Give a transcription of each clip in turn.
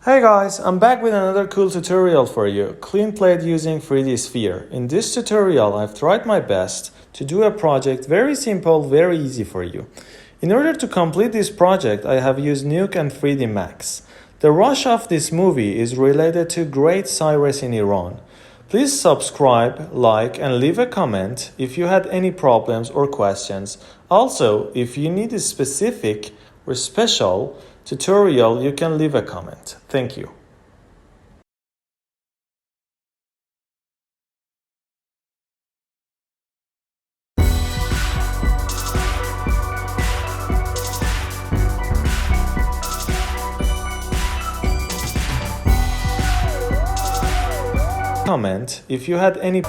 Hey guys, I'm back with another cool tutorial for you, clean plate using 3D sphere. In this tutorial, I've tried my best to do a project very simple, very easy for you. In order to complete this project, I have used NUKE and 3D Max. The rush of this movie is related to Great Cyrus in Iran. Please subscribe, like, and leave a comment if you had any problems or questions. Also, if you need a specific or special tutorial, you can leave a comment. Thank you. Comment if you had any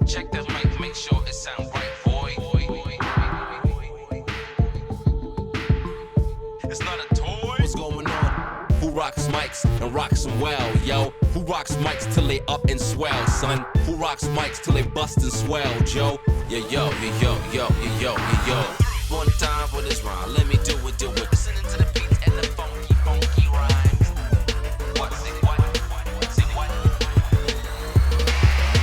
Check that mic, make sure it sound right, boy. It's not a toy. What's going on? Who rocks mics and rocks them well, yo? Who rocks mics till they up and swell, son? Who rocks mics till they bust and swell, Joe? Yo, yo, yo, yo, yo, yo, yo, yo. One time for this rhyme, let me do it, do it. Listening to the beats and the funky, funky rhymes. What, say what? Say what?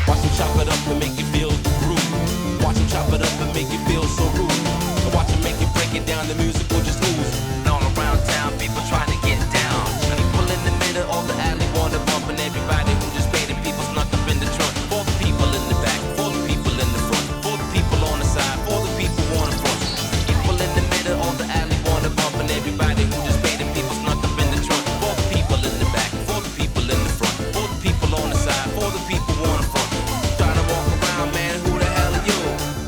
Watch them chop it up and make you feel the groove. Watch them chop it up and make you feel so rude. And watch them make you break it down, the music will just lose. And all around town, people trying to get down. People in the middle of the alley wanna bump, and everybody who just paid, and people snuck up in the trunk. For the people in the back, for the people in the front, for the people on the side, for the people on the front. People in the middle of the alley wanna bump, and everybody who just paid, and people snuck up in the trunk. For the people in the back, for the people in the front, for the people on the side, for the people on the front. Trying to walk around, man, who the hell are you?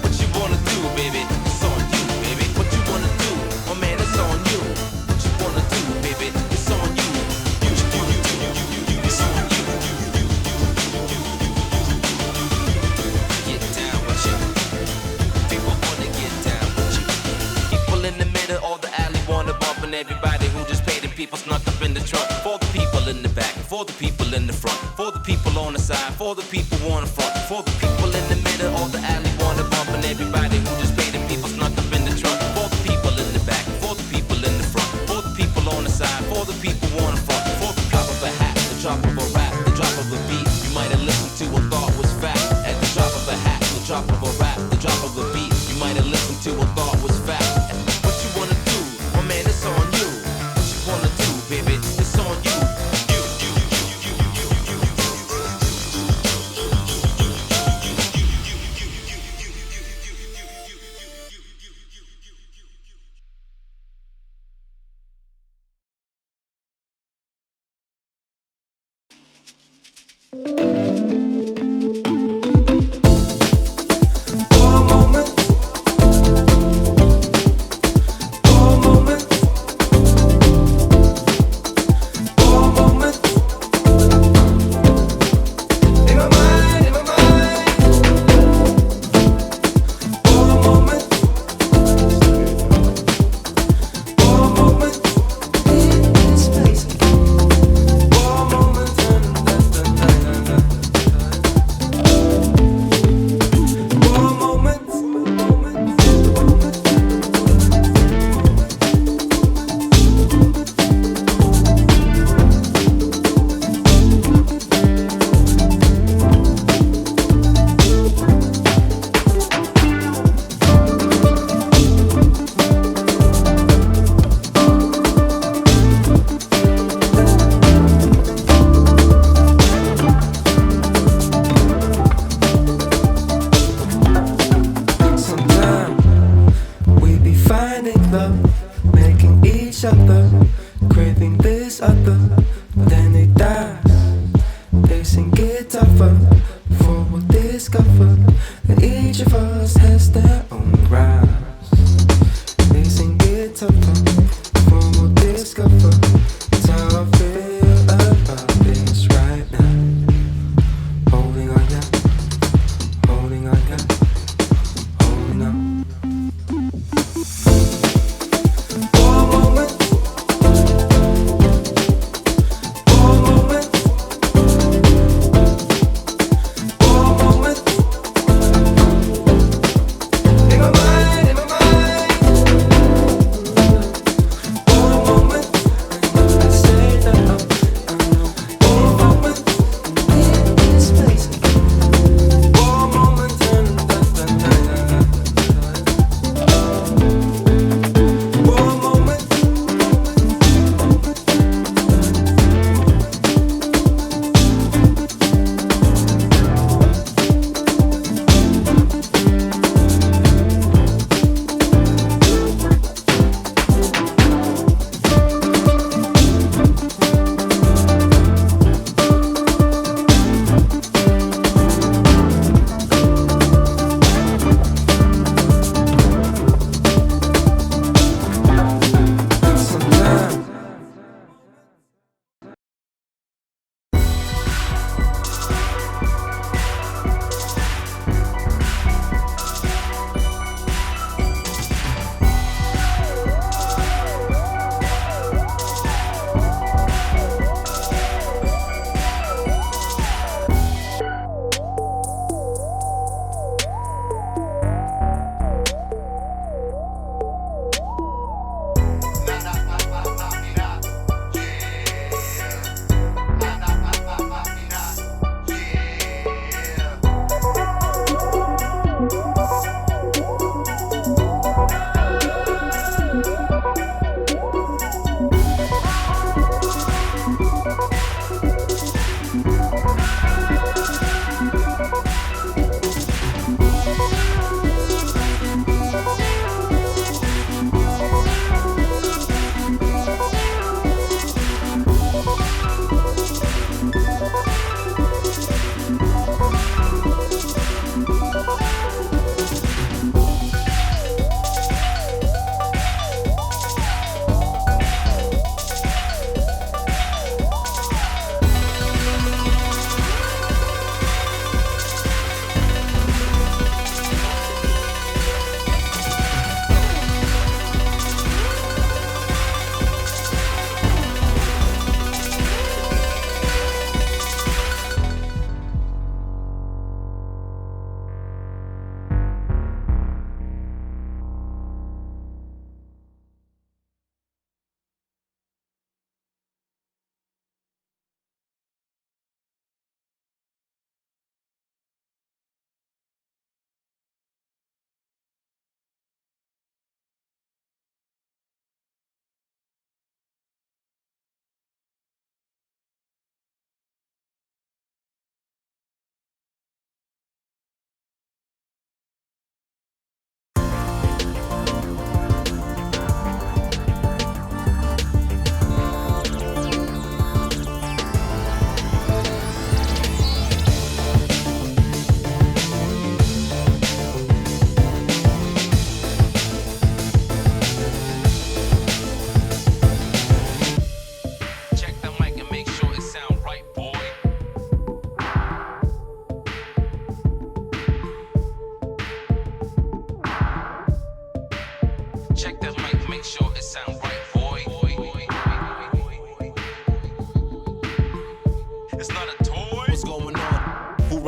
What you wanna do, baby? It's on you, baby. What you wanna do? Oh man, it's on you. What you wanna do, baby? It's on you. It's on you. Get down with you. People wanna get down with you. People in the middle of the alley wanna bump, and everybody who just paid, and people snuck up in the trunk. For the people in the back, for the people in the front, for the people on the side, for the people on the front, for the people in the middle of the alley wanna bump, and everybody who just paid, and people snuck up in the trunk. For the people in the back, for the people in the front, for the people on the side, for the people on the front, for the drop of a hat, the drop of a rap. rap, the drop of a beat you might have listened to and thought was fact. At the drop of a hat, the drop of a rap, the drop of a beat you might have listened to and thought was fact. What you wanna do? My man, it's on you. What you wanna do, baby? It's on you.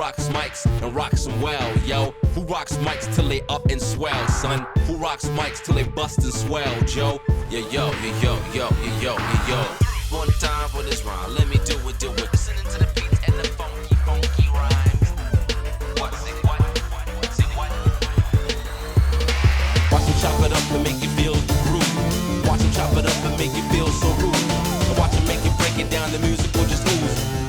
rocks mics and rocks them well, yo? Who rocks mics till they up and swell, son? Who rocks mics till they bust and swell, Joe? Yo, yo, yo, yo, yo, yo, yo, yo. One time for this rhyme, let me do it, do it. Listening to the beats and the funky, funky rhymes. What, say what, say what? Watch them chop it up and make you feel rude. Watch them chop it up and make you feel so rude. And watch them make you break it down, the music will just ooze.